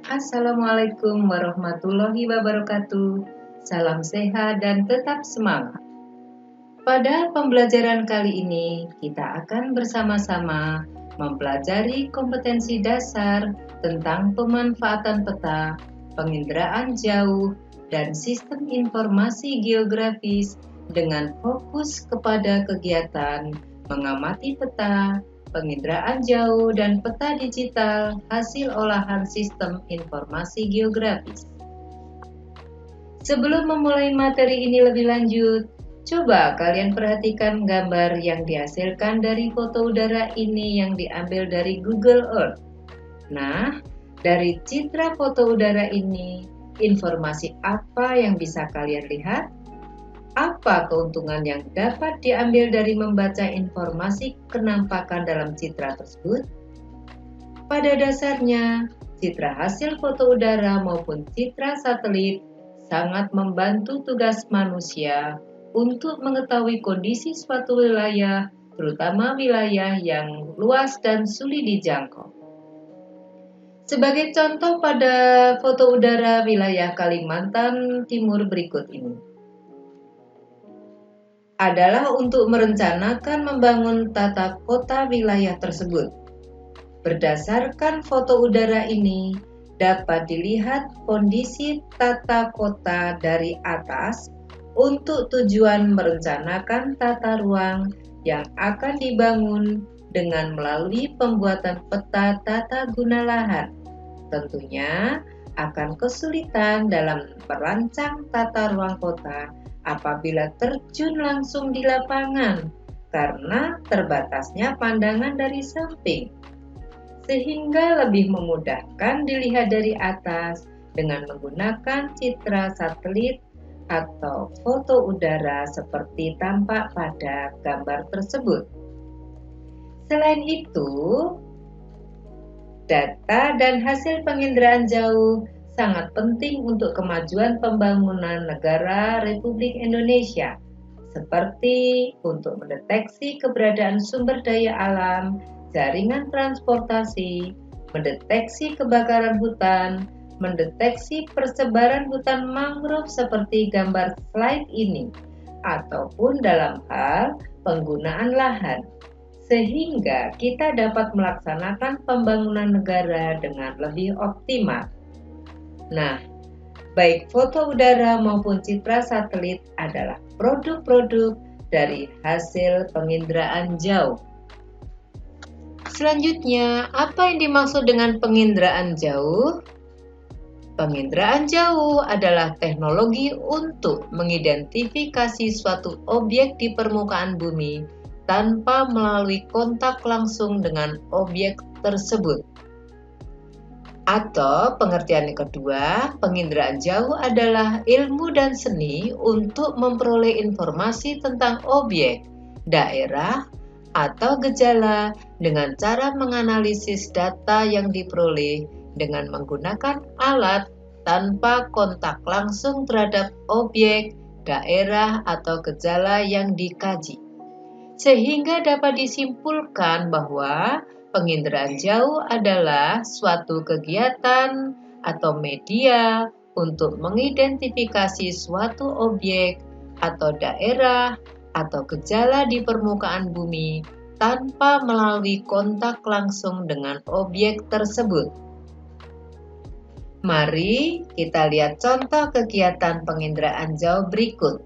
Assalamualaikum warahmatullahi wabarakatuh. Salam sehat dan tetap semangat. Pada pembelajaran kali ini, kita akan bersama-sama mempelajari kompetensi dasar tentang pemanfaatan peta, penginderaan jauh, dan sistem informasi geografis dengan fokus kepada kegiatan mengamati peta, penginderaan jauh, dan peta digital hasil olahan sistem informasi geografis. Sebelum memulai materi ini lebih lanjut, coba kalian perhatikan gambar yang dihasilkan dari foto udara ini yang diambil dari Google Earth. Nah, dari citra foto udara ini, informasi apa yang bisa kalian lihat? Apa keuntungan yang dapat diambil dari membaca informasi kenampakan dalam citra tersebut? Pada dasarnya, citra hasil foto udara maupun citra satelit sangat membantu tugas manusia untuk mengetahui kondisi suatu wilayah, terutama wilayah yang luas dan sulit dijangkau. Sebagai contoh pada foto udara wilayah Kalimantan Timur berikut ini adalah untuk merencanakan membangun tata kota wilayah tersebut. Berdasarkan foto udara ini, dapat dilihat kondisi tata kota dari atas untuk tujuan merencanakan tata ruang yang akan dibangun dengan melalui pembuatan peta tata guna lahan. Tentunya akan kesulitan dalam merancang tata ruang kota apabila terjun langsung di lapangan karena terbatasnya pandangan dari samping, sehingga lebih memudahkan dilihat dari atas dengan menggunakan citra satelit atau foto udara seperti tampak pada gambar tersebut. Selain itu, data dan hasil penginderaan jauh sangat penting untuk kemajuan pembangunan negara Republik Indonesia, seperti untuk mendeteksi keberadaan sumber daya alam, jaringan transportasi, mendeteksi kebakaran hutan, mendeteksi persebaran hutan mangrove seperti gambar slide ini, ataupun dalam hal penggunaan lahan, sehingga kita dapat melaksanakan pembangunan negara dengan lebih optimal. Nah, baik foto udara maupun citra satelit adalah produk-produk dari hasil penginderaan jauh. Selanjutnya, apa yang dimaksud dengan penginderaan jauh? Penginderaan jauh adalah teknologi untuk mengidentifikasi suatu objek di permukaan bumi tanpa melalui kontak langsung dengan objek tersebut. Atau pengertian yang kedua, penginderaan jauh adalah ilmu dan seni untuk memperoleh informasi tentang objek, daerah, atau gejala dengan cara menganalisis data yang diperoleh dengan menggunakan alat tanpa kontak langsung terhadap objek, daerah, atau gejala yang dikaji. Sehingga dapat disimpulkan bahwa penginderaan jauh adalah suatu kegiatan atau media untuk mengidentifikasi suatu objek atau daerah atau gejala di permukaan bumi tanpa melalui kontak langsung dengan objek tersebut. Mari kita lihat contoh kegiatan penginderaan jauh berikut.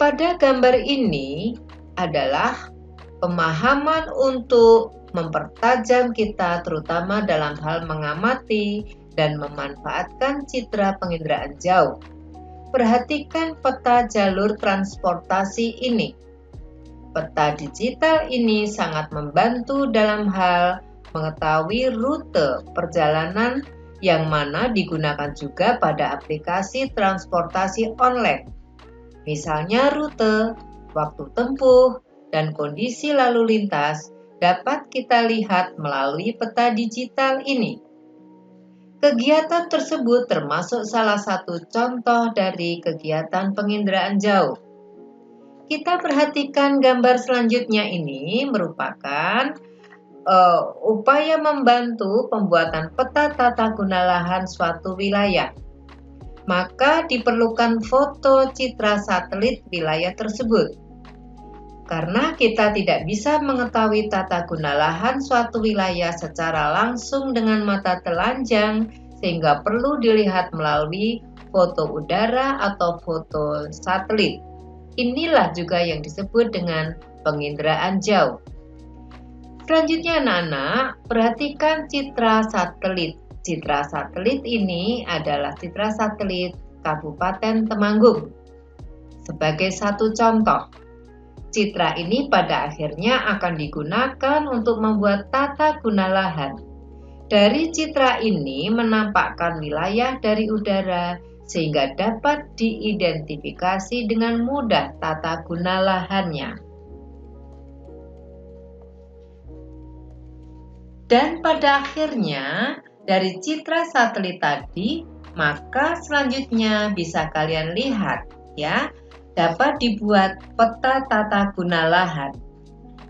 Pada gambar ini adalah pemahaman untuk mempertajam kita terutama dalam hal mengamati dan memanfaatkan citra penginderaan jauh. Perhatikan peta jalur transportasi ini. Peta digital ini sangat membantu dalam hal mengetahui rute perjalanan yang mana digunakan juga pada aplikasi transportasi online. Misalnya rute, waktu tempuh, dan kondisi lalu lintas dapat kita lihat melalui peta digital ini. Kegiatan tersebut termasuk salah satu contoh dari kegiatan penginderaan jauh. Kita perhatikan gambar selanjutnya ini merupakan upaya membantu pembuatan peta tata guna lahan suatu wilayah. Maka diperlukan foto citra satelit wilayah tersebut. Karena kita tidak bisa mengetahui tata guna lahan suatu wilayah secara langsung dengan mata telanjang, sehingga perlu dilihat melalui foto udara atau foto satelit. Inilah juga yang disebut dengan penginderaan jauh. Selanjutnya anak-anak, perhatikan citra satelit. Citra satelit ini adalah citra satelit Kabupaten Temanggung. Sebagai satu contoh, citra ini pada akhirnya akan digunakan untuk membuat tata guna lahan. Dari citra ini menampakkan wilayah dari udara sehingga dapat diidentifikasi dengan mudah tata guna lahannya. Dan pada akhirnya, dari citra satelit tadi, maka selanjutnya bisa kalian lihat ya, dapat dibuat peta tata guna lahan.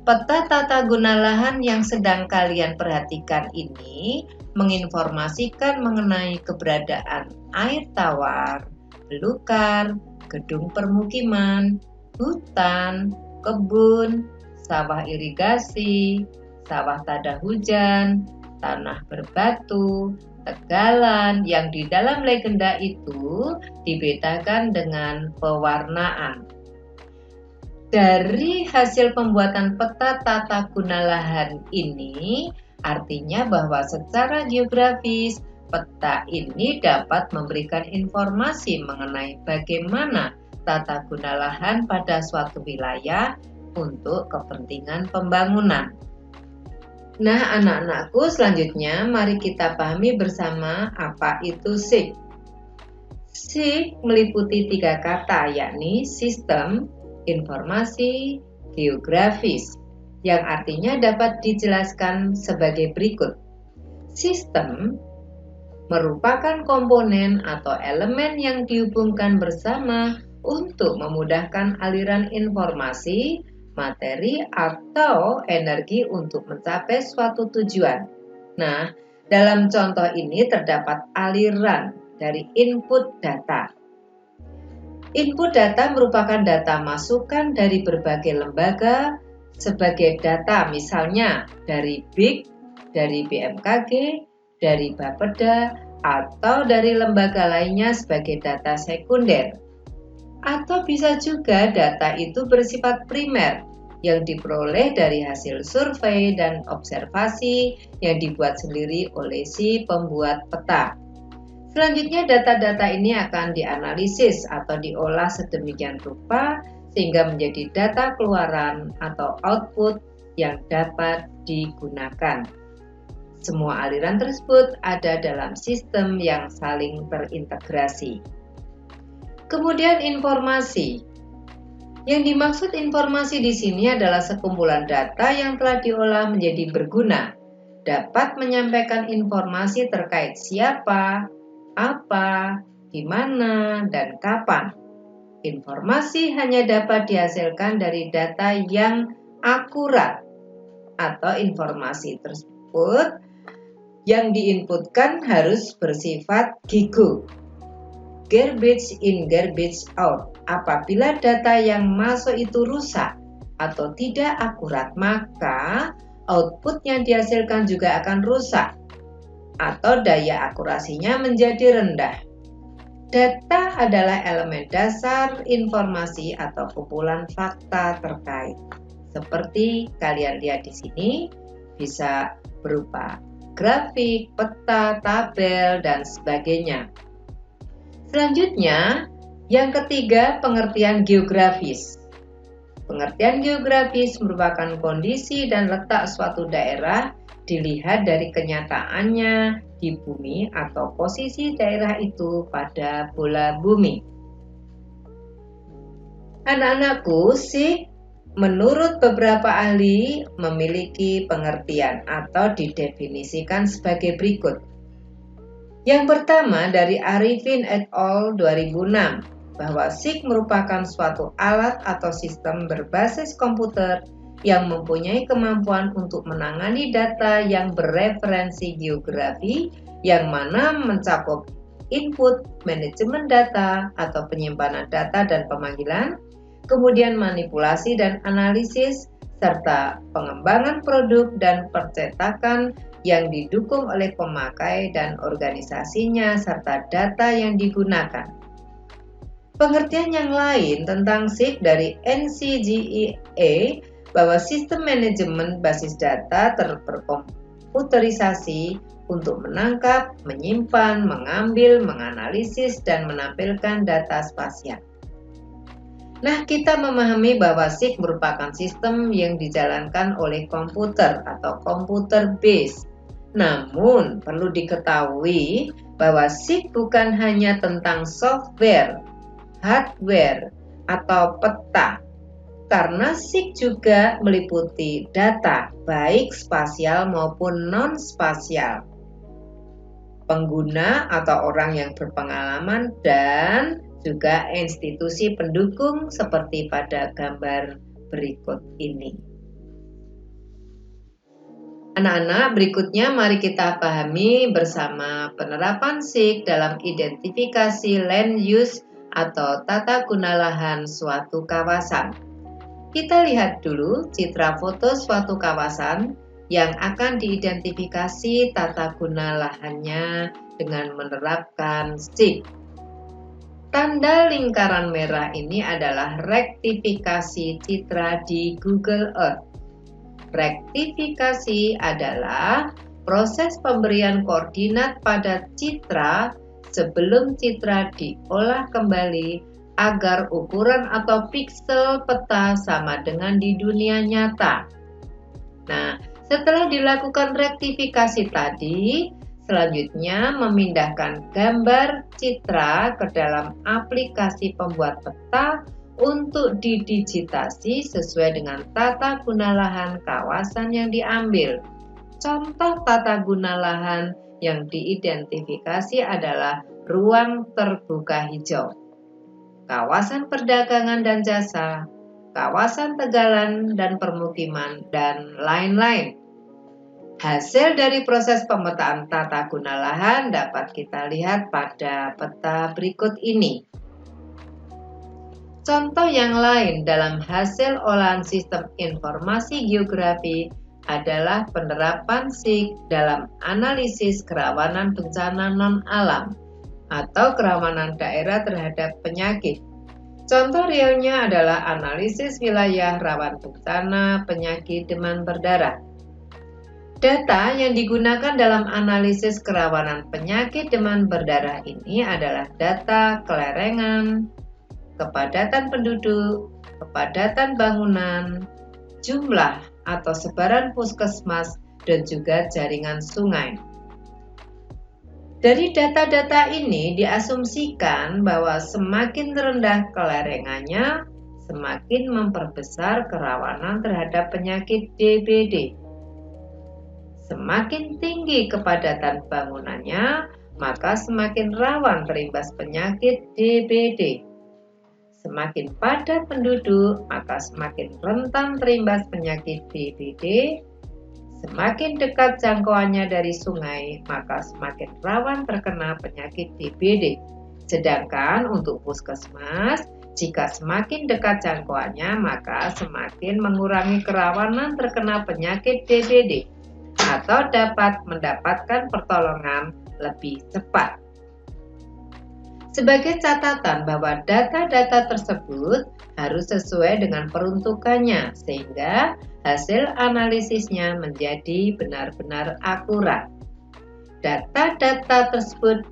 Peta tata guna lahan yang sedang kalian perhatikan ini menginformasikan mengenai keberadaan air tawar, belukar, gedung permukiman, hutan, kebun, sawah irigasi, sawah tada hujan, tanah berbatu, tegalan yang di dalam legenda itu dibedakan dengan pewarnaan. Dari hasil pembuatan peta tata guna lahan ini, artinya bahwa secara geografis peta ini dapat memberikan informasi mengenai bagaimana tata guna lahan pada suatu wilayah untuk kepentingan pembangunan. Nah, anak-anakku, selanjutnya mari kita pahami bersama apa itu SIG. SIG meliputi 3 kata, yakni sistem, informasi, geografis, yang artinya dapat dijelaskan sebagai berikut. Sistem merupakan komponen atau elemen yang dihubungkan bersama untuk memudahkan aliran informasi, materi, atau energi untuk mencapai suatu tujuan. Nah, dalam contoh ini terdapat aliran dari input data. Input data merupakan data masukan dari berbagai lembaga sebagai data misalnya dari BIK, dari BMKG, dari Bapeda, atau dari lembaga lainnya sebagai data sekunder. Atau bisa juga data itu bersifat primer yang diperoleh dari hasil survei dan observasi yang dibuat sendiri oleh si pembuat peta. Selanjutnya data-data ini akan dianalisis atau diolah sedemikian rupa sehingga menjadi data keluaran atau output yang dapat digunakan. Semua aliran tersebut ada dalam sistem yang saling terintegrasi. Kemudian informasi. Yang dimaksud informasi di sini adalah sekumpulan data yang telah diolah menjadi berguna, dapat menyampaikan informasi terkait siapa, apa, di mana, dan kapan. Informasi hanya dapat dihasilkan dari data yang akurat atau informasi tersebut yang diinputkan harus bersifat GIGO. Garbage in, garbage out. Apabila data yang masuk itu rusak atau tidak akurat, maka output yang dihasilkan juga akan rusak atau daya akurasinya menjadi rendah. Data adalah elemen dasar informasi atau kumpulan fakta terkait. Seperti kalian lihat di sini, bisa berupa grafik, peta, tabel, dan sebagainya. Selanjutnya, yang ketiga, pengertian geografis. Pengertian geografis merupakan kondisi dan letak suatu daerah dilihat dari kenyataannya di bumi atau posisi daerah itu pada bola bumi. Anak-anakku, SIG menurut beberapa ahli memiliki pengertian atau didefinisikan sebagai berikut. Yang pertama dari Arifin et al. 2006, bahwa SIG merupakan suatu alat atau sistem berbasis komputer yang mempunyai kemampuan untuk menangani data yang bereferensi geografi, yang mana mencakup input, manajemen data atau penyimpanan data dan pemanggilan, kemudian manipulasi dan analisis, serta pengembangan produk dan percetakan yang didukung oleh pemakai dan organisasinya serta data yang digunakan. Pengertian yang lain tentang SIG dari NCGEA bahwa sistem manajemen basis data terkomputerisasi untuk menangkap, menyimpan, mengambil, menganalisis, dan menampilkan data spasial. Nah, kita memahami bahwa SIG merupakan sistem yang dijalankan oleh komputer atau computer base. Namun, perlu diketahui bahwa SIG bukan hanya tentang software, hardware, atau peta, karena SIG juga meliputi data, baik spasial maupun non-spasial, pengguna atau orang yang berpengalaman, dan juga institusi pendukung seperti pada gambar berikut ini. Anak-anak, berikutnya mari kita pahami bersama penerapan SIG dalam identifikasi land use atau tata guna lahan suatu kawasan. Kita lihat dulu citra foto suatu kawasan yang akan diidentifikasi tata guna lahannya dengan menerapkan SIG. Tanda lingkaran merah ini adalah rektifikasi citra di Google Earth. Rektifikasi adalah proses pemberian koordinat pada citra sebelum citra diolah kembali agar ukuran atau piksel peta sama dengan di dunia nyata. Nah, setelah dilakukan rektifikasi tadi, selanjutnya memindahkan gambar citra ke dalam aplikasi pembuat peta untuk didigitasi sesuai dengan tata guna lahan kawasan yang diambil. Contoh tata guna lahan yang diidentifikasi adalah ruang terbuka hijau, kawasan perdagangan dan jasa, kawasan tegalan dan permukiman, dan lain-lain. Hasil dari proses pemetaan tata guna lahan dapat kita lihat pada peta berikut ini. Contoh yang lain dalam hasil olahan sistem informasi geografi adalah penerapan SIG dalam analisis kerawanan bencana non-alam atau kerawanan daerah terhadap penyakit. Contoh realnya adalah analisis wilayah rawan bencana penyakit demam berdarah. Data yang digunakan dalam analisis kerawanan penyakit demam berdarah ini adalah data kelerengan, kepadatan penduduk, kepadatan bangunan, jumlah atau sebaran puskesmas, dan juga jaringan sungai. Dari data-data ini diasumsikan bahwa semakin rendah kelerengannya, semakin memperbesar kerawanan terhadap penyakit DBD. Semakin tinggi kepadatan bangunannya, maka semakin rawan terimbas penyakit DBD. Semakin padat penduduk, maka semakin rentan terimbas penyakit DBD. Semakin dekat jangkauannya dari sungai, maka semakin rawan terkena penyakit DBD. Sedangkan untuk puskesmas, jika semakin dekat jangkauannya, maka semakin mengurangi kerawanan terkena penyakit DBD atau dapat mendapatkan pertolongan lebih cepat. Sebagai catatan bahwa data-data tersebut harus sesuai dengan peruntukannya sehingga hasil analisisnya menjadi benar-benar akurat. Data-data tersebut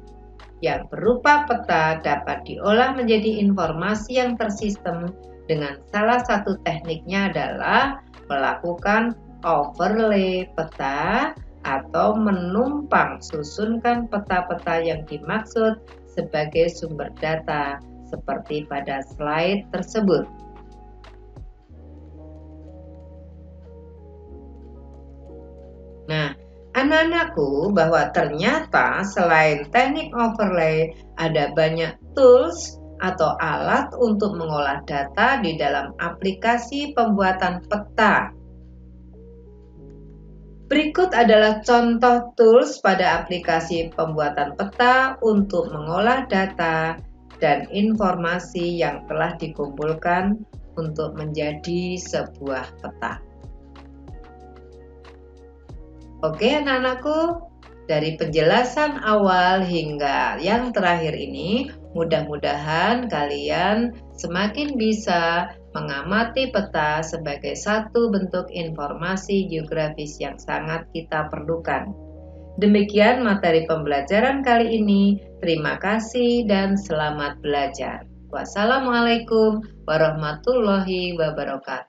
yang berupa peta dapat diolah menjadi informasi yang tersistem dengan salah satu tekniknya adalah melakukan overlay peta atau menumpang susunkan peta-peta yang dimaksud sebagai sumber data seperti pada slide tersebut. Nah, anak-anakku, bahwa ternyata selain teknik overlay ada banyak tools atau alat untuk mengolah data di dalam aplikasi pembuatan peta Berikut adalah contoh tools pada aplikasi pembuatan peta untuk mengolah data dan informasi yang telah dikumpulkan untuk menjadi sebuah peta. Oke anak-anakku, dari penjelasan awal hingga yang terakhir ini, mudah-mudahan kalian semakin bisa mengamati peta sebagai satu bentuk informasi geografis yang sangat kita perlukan. Demikian materi pembelajaran kali ini. Terima kasih dan selamat belajar. Wassalamualaikum warahmatullahi wabarakatuh.